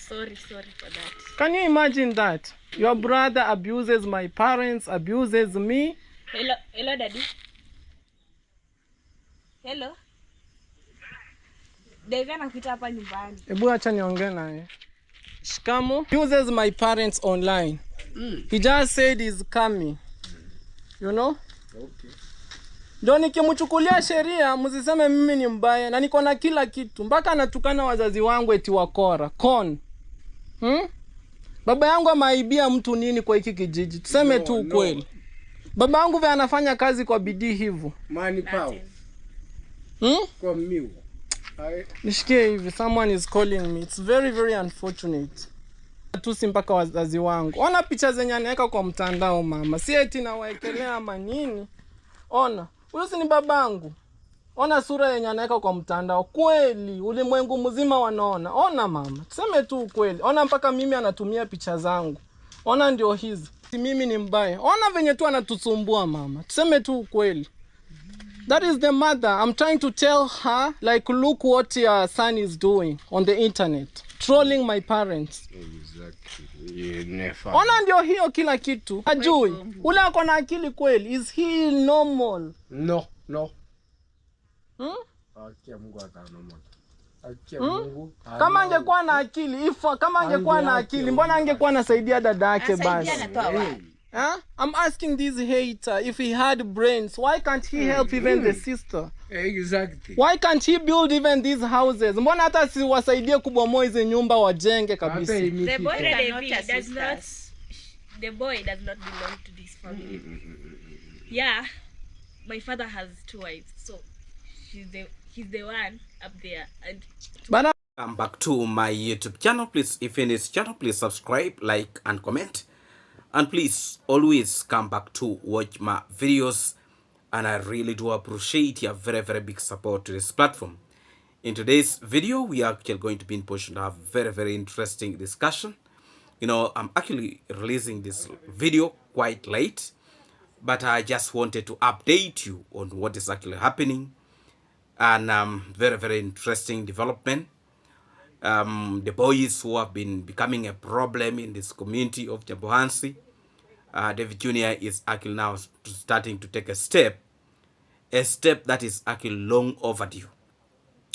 Sorry for that. Can you imagine that? Your brother abuses my parents, abuses me. Hello, Daddy. Hello. Davy anakuita hapa nyumbani. Hebu acha niongee naye. Shikamo. Abuses my parents online. He just said he's coming. You know? Okay. Ndio nikimchukulia sheria msiseme mimi ni mbaya na niko na kila kitu. Mpaka anatukana wazazi wangu eti wakora. Baba yangu amaibia mtu nini kwa hiki kijiji? Tuseme tu ukweli. Baba yangu vile anafanya kazi kwa bidii hivyo. Mani pao. Kwa miu. Nishikie hivi, someone is calling me. It's very very unfortunate. Tusi mpaka wazazi wangu. Ona picha zenye anaweka kwa mtandao mama. Si eti nawaekelea ama nini. Ona, huyo si ni babangu. Ona sura yenye anaweka kwa mtandao. Kweli, ulimwengu mzima wanaona. Ona mama, tuseme tu ukweli. Ona mpaka mimi anatumia picha zangu. Ona ndio hizi. Si mimi ni mbaya. Ona venye tu anatusumbua mama. Tuseme tu ukweli. That is the mother. I'm trying to tell her, like, look what your son is doing on the internet. Trolling my parents. Exactly. Ona ndio hiyo kila kitu. Ajui. Ule ako na akili kweli. Is he normal? No. Akia Mungu atanormal. Mungu. Kama angekuwa na akili, kama angekuwa na akili, mbona angekuwa anasaidia dada yake basi? I'm asking this hater if he had brains, why can't he help even the sister? Exactly. Why can't he build even these houses? Mbona hata siwasaidie kubomoa hizo nyumba wajenge kabisa? The boy does not belong to this family. Yeah, my father has 2 wives, so he's the one up there. And come back to my YouTube channel. Please, if you're in this channel, please subscribe, like, and comment. And please always come back to watch my videos. And I really do appreciate your very, very big support to this platform. In today's video, we are actually going to be in position to have very, very interesting discussion. You know, I'm actually releasing this video quite late, but I just wanted to update you on what is actually happening. And very, very interesting development. The boys who have been becoming a problem in this community of Jambohansi, Davy Jr. is actually now starting to take a step that is actually long overdue.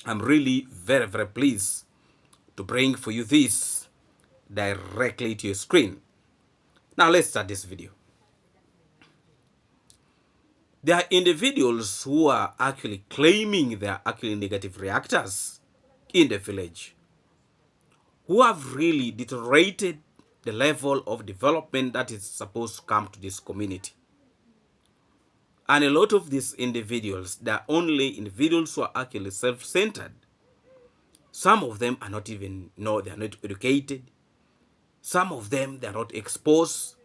I'm really very, very pleased to bring for you this directly to your screen. Now let's start this video. There are individuals who are actually claiming they are actually negative reactors in the village, who have really deteriorated the level of development that is supposed to come to this community. And a lot of these individuals, they are only individuals who are actually self-centered. Some of them are not even, they are not educated. Some of them, they are not exposed.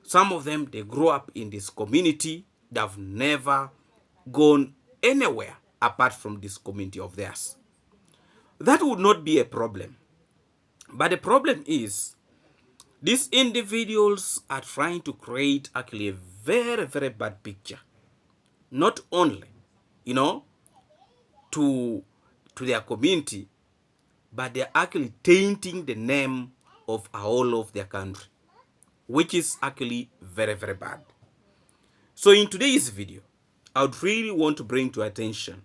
Some of them, they grow up in this community. They have never gone anywhere apart from this community of theirs. That would not be a problem. But the problem is, these individuals are trying to create actually a very, very bad picture. Not only, to their community, but they're actually tainting the name of all of their country, which is actually very, very bad. So in today's video, I would really want to bring to attention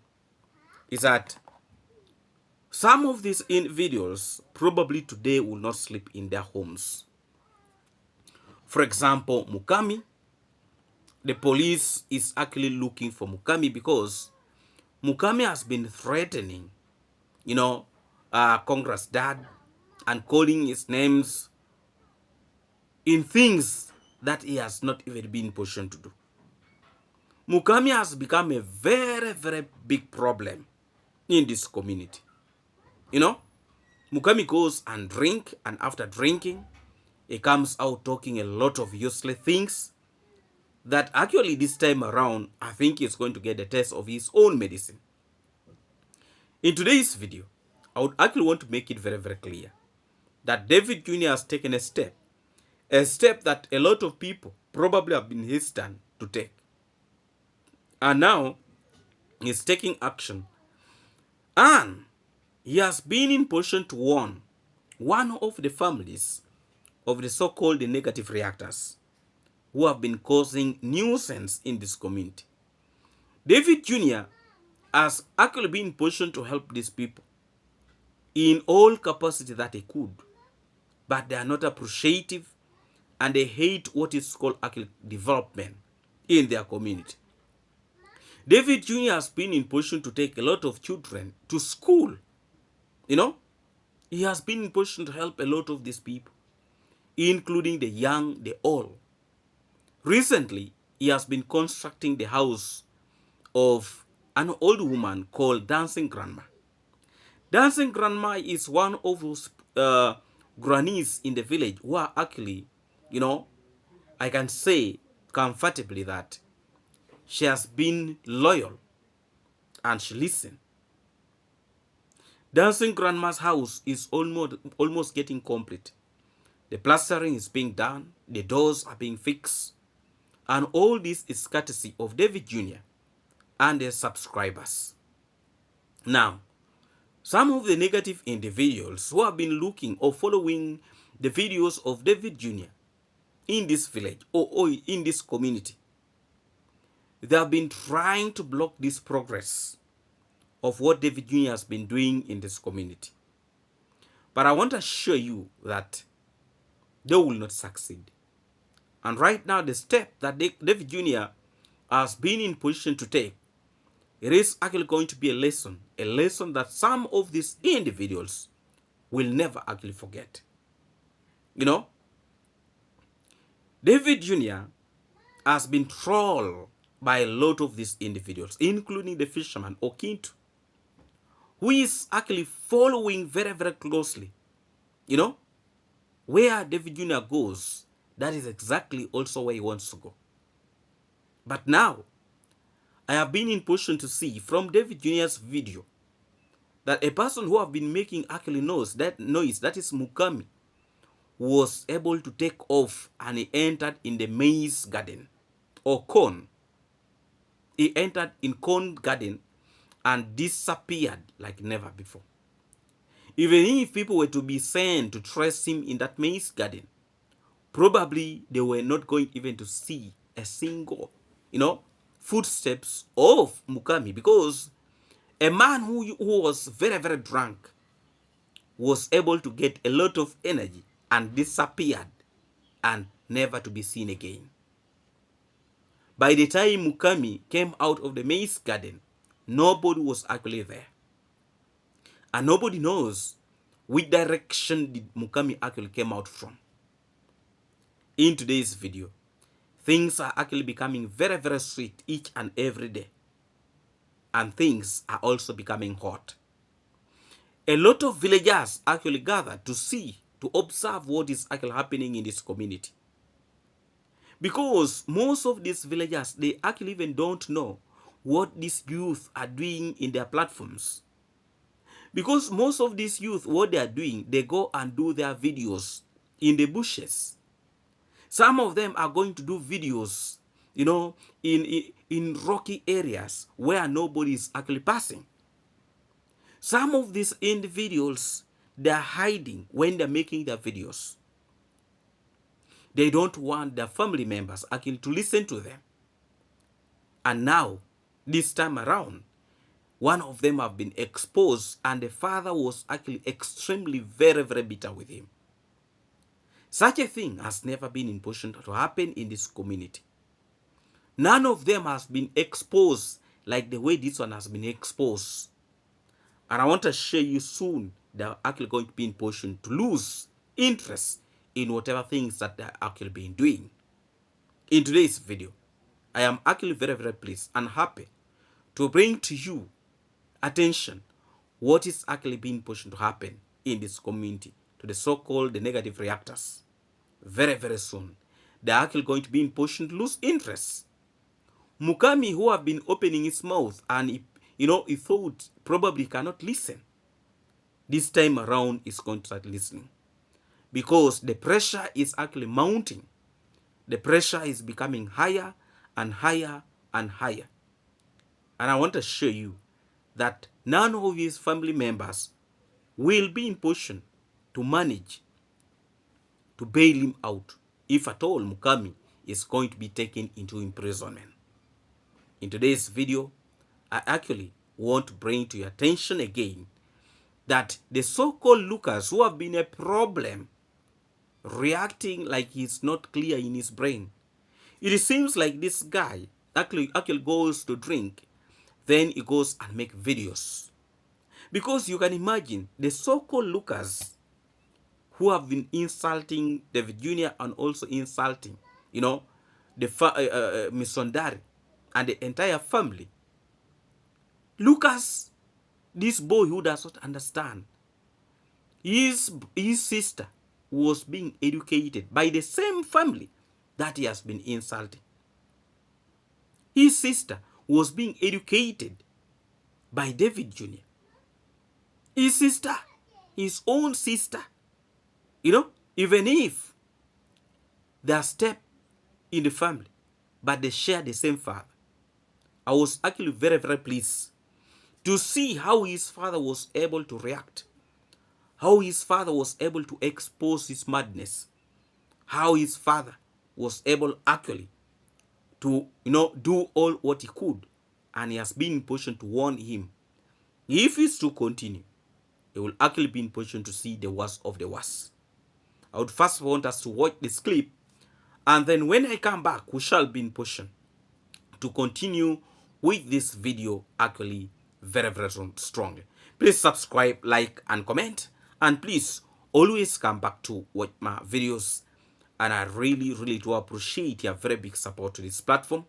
is that some of these individuals probably today will not sleep in their homes. For example, Mukami, the police is actually looking for Mukami because Mukami has been threatening, Congress dad and calling his names in things that he has not even been in position to do. Mukami has become a very, very big problem in this community. Mukami goes and drink, and after drinking, he comes out talking a lot of useless things that actually this time around, I think he's going to get the test of his own medicine. In today's video, I would actually want to make it very, very clear that David Jr. has taken a step that a lot of people probably have been hesitant to take. And now, he's taking action. And he has been in position to warn one of the families of the so-called negative reactors who have been causing nuisance in this community. David Jr. has actually been positioned to help these people in all capacity that he could, but they are not appreciative and they hate what is called actually development in their community. David Jr. has been in position to take a lot of children to school. You know, he has been in position to help a lot of these people, including the young, the old. Recently, he has been constructing the house of an old woman called Dancing Grandma. Dancing Grandma is one of those grannies in the village who are actually, you know, I can say comfortably that she has been loyal and she listens. Dancing Grandma's house is almost getting complete. The plastering is being done, the doors are being fixed, and all this is courtesy of David Jr. and their subscribers. Now, some of the negative individuals who have been looking or following the videos of David Jr. in this village or in this community, they have been trying to block this progress of what David Jr. has been doing in this community. But I want to assure you that they will not succeed. And right now, the step that David Jr. has been in position to take, it is actually going to be a lesson that some of these individuals will never actually forget. You know, David Jr. has been trolled by a lot of these individuals, including the fisherman Okintu, who is actually following very, very closely. You know, where David Jr. goes, that is exactly also where he wants to go. But now, I have been in position to see from David Jr.'s video that a person who have been making actually noise, that is Mukami, was able to take off and he entered in the maize garden or corn. He entered in corn garden and disappeared like never before. Even if people were to be sent to trace him in that maize garden, probably they were not going even to see a single, footsteps of Mukami, because a man who was very, very drunk was able to get a lot of energy and disappeared and never to be seen again. By the time Mukami came out of the maize garden, nobody was actually there. And nobody knows which direction did Mukami actually came out from. In today's video, things are actually becoming very, very sweet each and every day. And things are also becoming hot. A lot of villagers actually gather to see, to observe what is actually happening in this community. Because most of these villagers, they actually even don't know what these youth are doing in their platforms. Because most of these youth, what they are doing, they go and do their videos in the bushes. Some of them are going to do videos, in rocky areas where nobody is actually passing. Some of these individuals, they are hiding when they're making their videos. They don't want their family members actually to listen to them. And now, this time around, one of them have been exposed and the father was actually extremely very, very bitter with him. Such a thing has never been in position to happen in this community. None of them has been exposed like the way this one has been exposed. And I want to share you soon, they're actually going to be in position to lose interest in whatever things that they're actually been doing. In today's video, I am actually very, very pleased and happy to bring to you attention what is actually being pushed to happen in this community to the so-called the negative reactors. Very, very soon, they're actually going to be in position to lose interest. Mukami, who have been opening his mouth and he thought probably cannot listen, this time around is going to start listening, because the pressure is actually mounting. The pressure is becoming higher and higher and higher. And I want to show you that none of his family members will be in position to manage to bail him out if at all Mukami is going to be taken into imprisonment. In today's video, I actually want to bring to your attention again that the so-called Lucas who have been a problem, reacting like he's not clear in his brain. It seems like this guy actually goes to drink, then he goes and make videos. Because you can imagine the so-called Lucas who have been insulting David Jr. and also insulting, you know, the Misondari and the entire family. Lucas, this boy who does not understand, his sister was being educated by the same family that he has been insulting. His sister was being educated by David Jr. His sister, his own sister, you know, even if they are step in the family, but they share the same father. I was actually very, very pleased to see how his father was able to react, how his father was able to expose his madness, how his father was able actually to, you know, do all what he could, and he has been in position to warn him. If he's to continue, he will actually be in position to see the worst of the worst. I would first want us to watch this clip, and then when I come back, we shall be in position to continue with this video actually very, very strongly. Please subscribe, like, and comment, and please always come back to watch my videos, and I really, really do appreciate your very big support to this platform.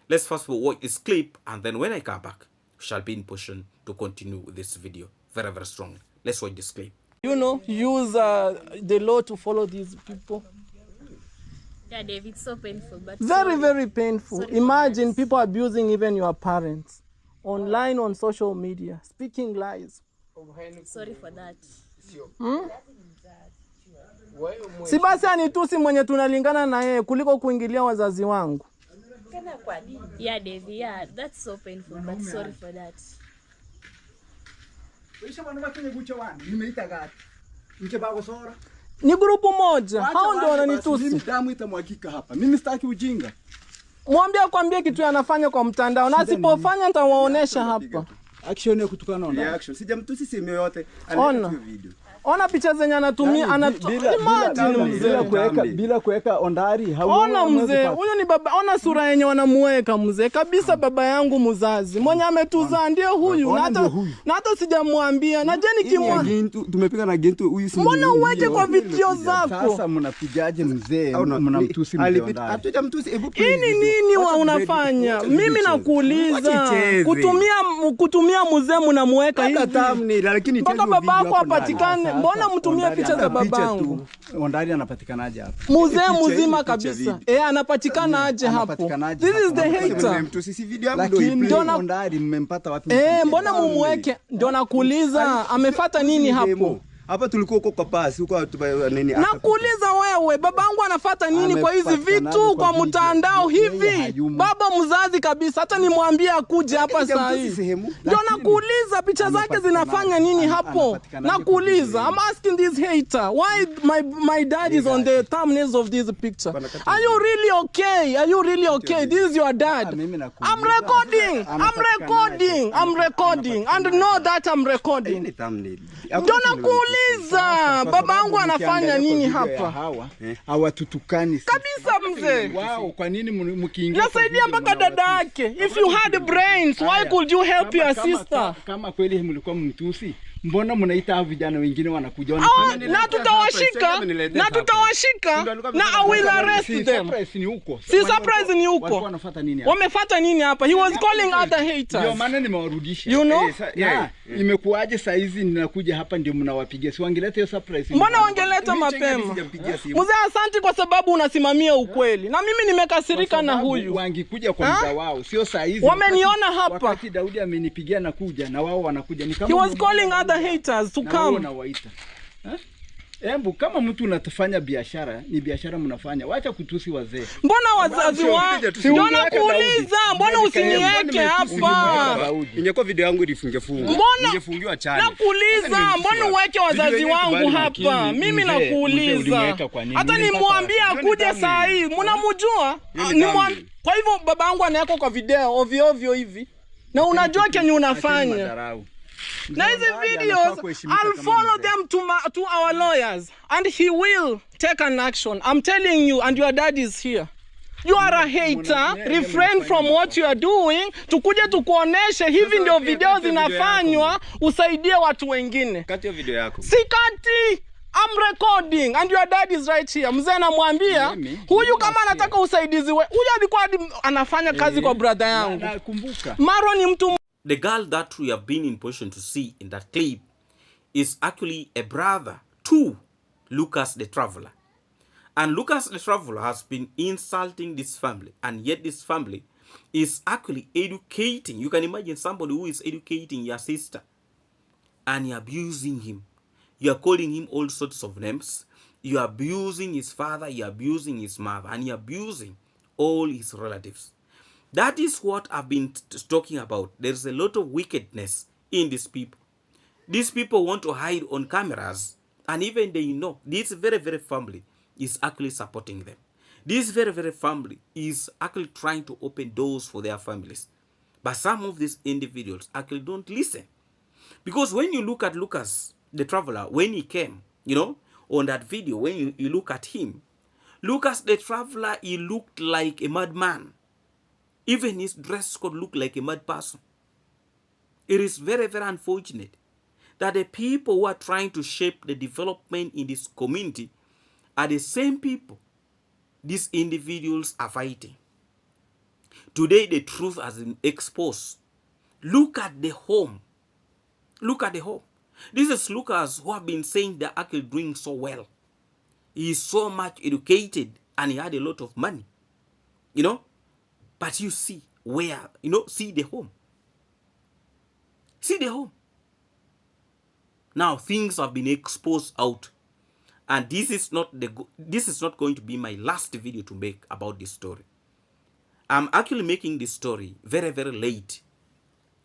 Let's first watch this clip, and then when I come back, we shall be in position to continue with this video very, very strongly. Let's watch this clip. You know, use the law to follow these people. Yeah, David, it's so painful. But Very, very painful. Sorry Imagine people abusing even your parents. Online, on social media, speaking lies. Sorry for that. Si basi anitusi mwenye tunalingana na yeye kuliko kuingilia wazazi wangu. Yeah, Davy, yeah, that's so painful, but sorry for that. Ni grupu moja. Hao ndio wananitusi. Damu itamwagika hapa. Mimi sitaki ujinga. Mwambie kwambie kitu anafanya kwa mtandao na asipofanya nitawaonesha hapa. Action ya kutukana na reaction. Sijamtusi simu yoyote. Ona. Ona picha zenye anatumia bila kuweka ondari hauoni. Ona mzee, huyo ni baba. Ona sura yenye wanamuweka mzee. Kabisa baba yangu mzazi. Mwenye ametuzaa ndio huyu. Na hata sijamwambia. Na je nikimwambia tumepiga na Gintu huyu si. Mbona uweke kwa video zako? Sasa mnapigaje mzee? Mnamtusi mzee ondari. Hatujamtusi. Nini wa unafanya? Mimi nakuuliza. Kutumia mzee mnamuweka hivi. Lakini mpaka babako apatikane. Mbona mtumia picha za babangu? Ondari anapatikanaje hapa? Mzee mzima kabisa. Anapatikana aje hapo? This is the hater. Mtusisi video hapo ndio ondari mmempata wapi? Mbona mumweke? Ndio nakuuliza amefuata nini hapo? Hapa tulikuwa huko kwa pasi huko nini? Nakuuliza wewe, babangu anafuata nini kwa hizi vitu kwa mtandao hivi? Baba mzazi kabisa, hata nimwambie akuje hapa saa hii. Ndio nakuuliza picha zake zinafanya nini hapo? Nakuuliza, I'm asking this hater, why my dad is on the thumbnails of this picture? Are you really okay? Are you really okay? This is your dad. I'm recording. And know that I'm recording. Ndio nakuuliza babangu anafanya nini hapa? Hawatutukani kabisa mzee. Wao kwa nini mkiingia? Nasaidia mpaka dada yake. If you had brains, why could you help your sister? Kama kweli mlikuwa mtusi, mbona mnaita vijana wengine wanakuja? Na tutawashika na I will arrest them. Si surprise ni huko. Wanafuata nini hapa? Wamefuata nini hapa? He was calling other haters. Ndio maana nimewarudisha. You know? Imekuaje saa hizi ninakuja hapa ndio mnawapigia? Si wangeleta hiyo surprise. Mbona wangeleta mapema? Mzee asante kwa sababu unasimamia ukweli. Na mimi nimekasirika na huyu. Wangekuja kwa muda wao, sio saa hizi. Wameniona hapa. Wakati Daudi amenipigia na kuja na wao wanakuja. Ni kama he was calling other haters to come. Embu kama mtu unatufanya biashara, ni biashara mnafanya. Wacha kutusi wazee. Mbona wazazi wangu? Ndio nakuuliza, mbona usiniweke hapa? Ingekuwa video yangu ilifungefungwa. Mbona ingefungiwa channel. nakuuliza, mbona uweke wazazi wangu hapa? Mimi nakuuliza. Hata nimwambie akuje saa hii, mnamjua? Nimwambie. Kwa hivyo baba yangu anaweka kwa video ovyo ovyo hivi. Na unajua kenye unafanya. Na hizi videos, I'll follow them to our lawyers and he will take an action. I'm telling you, and your dad is here. You are a hater. Refrain from what you are doing. Tukuje tukuoneshe hivi ndio video zinafanywa, usaidie watu wengine. Kati ya video yako. Sikati. I'm recording and your dad is right here. Mzee anamwambia huyu kama anataka usaidizi huyu alikuwa anafanya kazi kwa brother yangu. Nakumbuka. Maro ni mtu. The girl that we have been in position to see in that clip is actually a brother to Lucas the Traveler. And Lucas the Traveler has been insulting this family, and yet this family is actually educating. You can imagine somebody who is educating your sister and you're abusing him. You're calling him all sorts of names. You're abusing his father, you're abusing his mother, and you're abusing all his relatives. That is what I've been talking about. There's a lot of wickedness in these people. These people want to hide on cameras, and even they know this very, very family is actually supporting them. This very, very family is actually trying to open doors for their families. But some of these individuals actually don't listen. Because when you look at Lucas, the Traveler, when he came, on that video, when you look at him, Lucas the Traveler, he looked like a madman. Even his dress could look like a mad person. It is very, very unfortunate that the people who are trying to shape the development in this community are the same people these individuals are fighting. Today, the truth has been exposed. Look at the home. Look at the home. This is Lucas who have been saying they're actually doing so well. He is so much educated and he had a lot of money. But you see where, see the home. See the home. Now things have been exposed out. And this is not going to be my last video to make about this story. I'm actually making this story very, very late.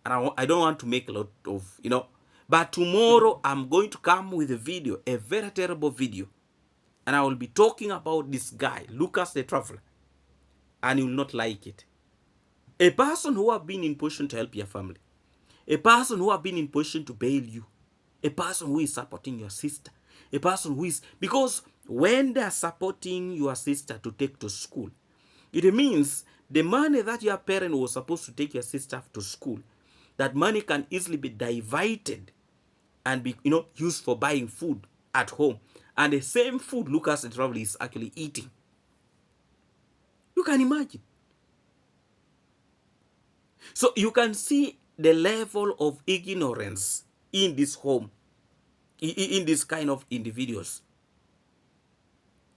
And I don't want to make a lot of, But tomorrow I'm going to come with a video, a very terrible video. And I will be talking about this guy, Lucas the Traveler. And you will not like it. A person who have been in position to help your family. A person who have been in position to bail you. A person who is supporting your sister. A person who is... Because when they are supporting your sister to take to school, it means the money that your parent was supposed to take your sister to school, that money can easily be diverted and be, used for buying food at home. And the same food Lucas the Traveler is actually eating. You can imagine. So you can see the level of ignorance in this home, in this kind of individuals.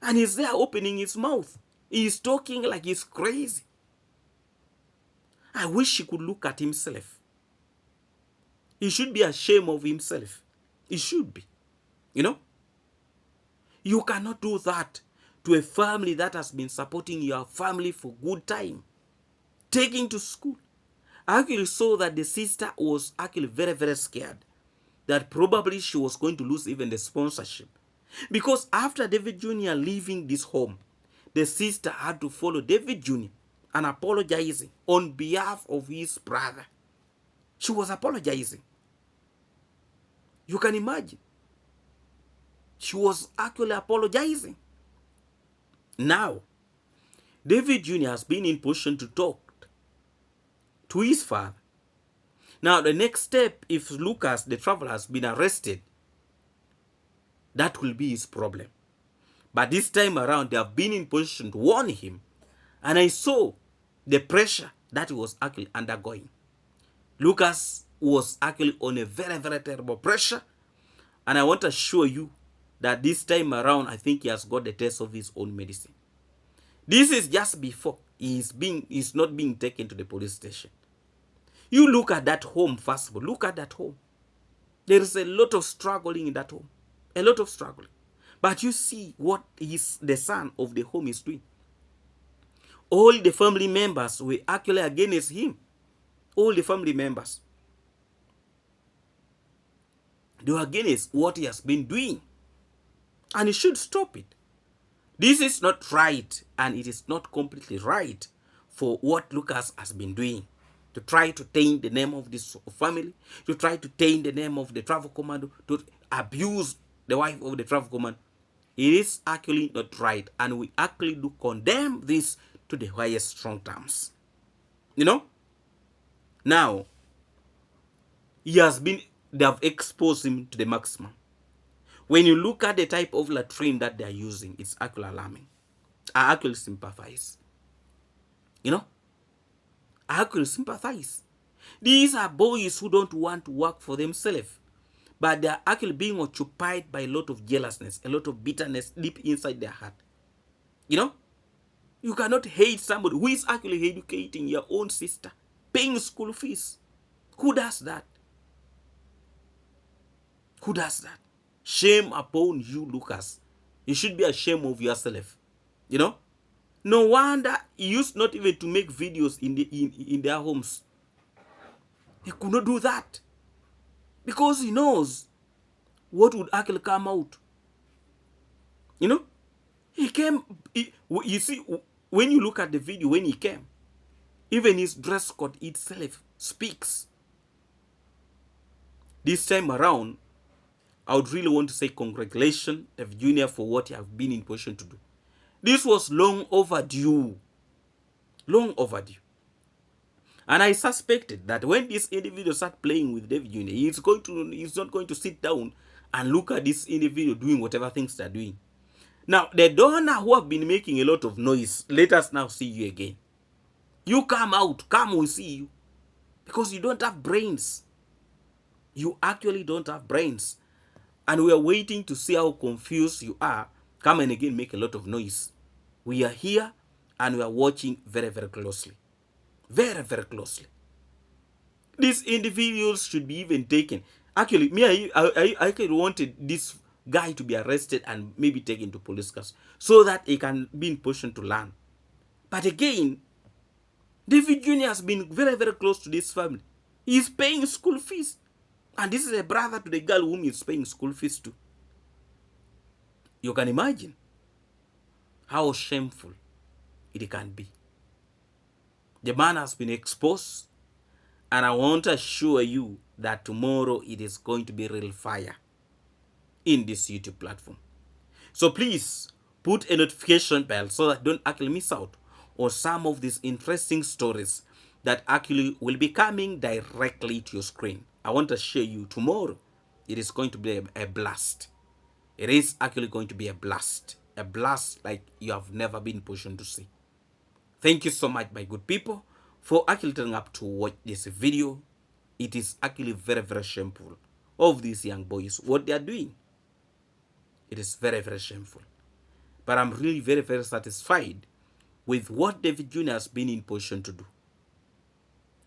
And he's there opening his mouth. He's talking like he's crazy. I wish he could look at himself. He should be ashamed of himself. He should be. You cannot do that to a family that has been supporting your family for good time. Taking to school. I actually saw that the sister was actually very, very scared. That probably she was going to lose even the sponsorship. Because after David Jr. leaving this home, the sister had to follow David Jr. and apologizing on behalf of his brother. She was apologizing. You can imagine. She was actually apologizing. Now, David Jr. has been in position to talk to his father. Now, the next step, if Lucas, the Traveler, has been arrested, that will be his problem. But this time around, they have been in position to warn him. And I saw the pressure that he was actually undergoing. Lucas was actually on a very, very terrible pressure. And I want to assure you that this time around, I think he has got the taste of his own medicine. This is just before he's not being taken to the police station. You look at that home first of all. Look at that home. There is a lot of struggling in that home. A lot of struggling. But you see what the son of the home is doing. All the family members were actually against him. All the family members. They were against what he has been doing. And he should stop it. This is not right, and it is not completely right for what Lucas has been doing. To try to taint the name of this family, to try to taint the name of the travel commando, to abuse the wife of the travel commando. It is actually not right, and we actually do condemn this to the highest strong terms. You know? Now, they have exposed him to the maximum. When you look at the type of latrine that they are using, it's actually alarming. I actually sympathize. You know? I actually sympathize. These are boys who don't want to work for themselves, but they are actually being occupied by a lot of jealousness, a lot of bitterness deep inside their heart. You know? You cannot hate somebody who is actually educating your own sister, paying school fees. Who does that? Who does that? Shame upon you, Lucas. You should be ashamed of yourself. You know? No wonder he used not even to make videos in their homes. He could not do that. Because he knows what would actually come out. You know? You see, when you look at the video, when he came, even his dress code itself speaks. This time around, I would really want to say congratulations, Davy Jr., for what you have been in position to do. This was long overdue. Long overdue. And I suspected that when this individual start playing with Davy Jr., he's not going to sit down and look at this individual doing whatever things they're doing. Now, the donor who have been making a lot of noise, let us now see you again. You come out, come, we see you. Because you don't have brains. You actually don't have brains. And we are waiting to see how confused you are. Come and again make a lot of noise. We are here and we are watching very, very closely. Very, very closely. These individuals should be even taken. Actually, me, I actually wanted this guy to be arrested and maybe taken to police custody so that he can be in position to learn. But again, Davy Jr. has been very, very close to this family. He is paying school fees. And this is a brother to the girl whom he is paying school fees to. You can imagine how shameful it can be. The man has been exposed, and I want to assure you that tomorrow it is going to be real fire in this YouTube platform. So please put a notification bell so that you don't actually miss out on some of these interesting stories that actually will be coming directly to your screen. I want to share you tomorrow. It is going to be a blast. It is actually going to be a blast. A blast like you have never been positioned to see. Thank you so much, my good people, for actually turning up to watch this video. It is actually very, very shameful of these young boys, what they are doing. It is very, very shameful. But I'm really very, very satisfied with what Davy Jr. has been in position to do.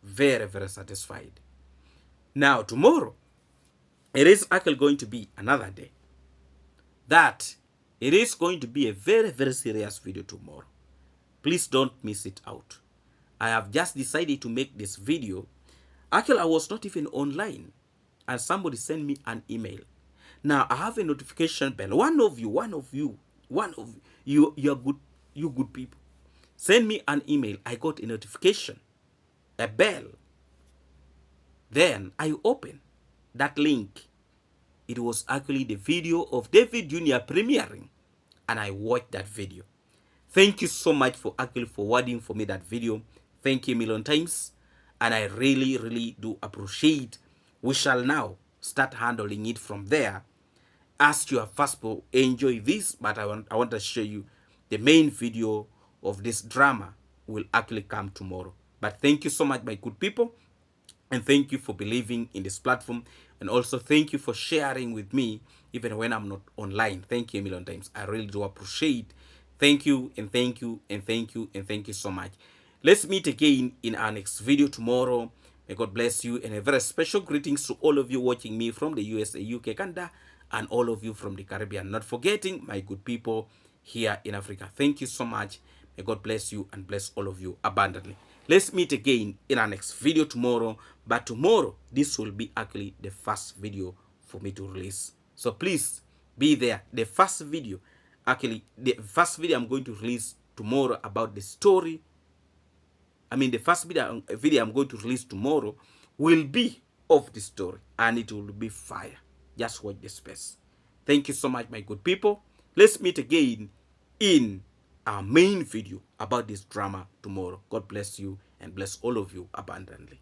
Very, very satisfied. Now, tomorrow, it is actually going to be another day. That it is going to be a very, very serious video tomorrow. Please don't miss it out. I have just decided to make this video. Actually, I was not even online. And somebody sent me an email. Now, I have a notification bell. One of you, you good people, send me an email. I got a notification, a bell. Then I opened that link. It was actually the video of Davy Jr. premiering, and I watched that video. Thank you so much for actually forwarding for me that video. Thank you a million times, and I really, really do appreciate. We shall now start handling it from there. As you have first of all enjoy this, but I want to show you the main video of this drama will actually come tomorrow. But thank you so much, my good people. And thank you for believing in this platform. And also thank you for sharing with me even when I'm not online. Thank you a million times. I really do appreciate. Thank you and thank you and thank you and thank you so much. Let's meet again in our next video tomorrow. May God bless you, and a very special greetings to all of you watching me from the USA, UK, Canada, and all of you from the Caribbean, not forgetting my good people here in Africa. Thank you so much. May God bless you and bless all of you abundantly. Let's meet again in our next video tomorrow. But tomorrow, this will be actually the first video for me to release. So please be there. The first video I'm going to release tomorrow about the story. The first video I'm going to release tomorrow will be of the story, and it will be fire. Just watch the space. Thank you so much, my good people. Let's meet again in our main video about this drama tomorrow. God bless you and bless all of you abundantly.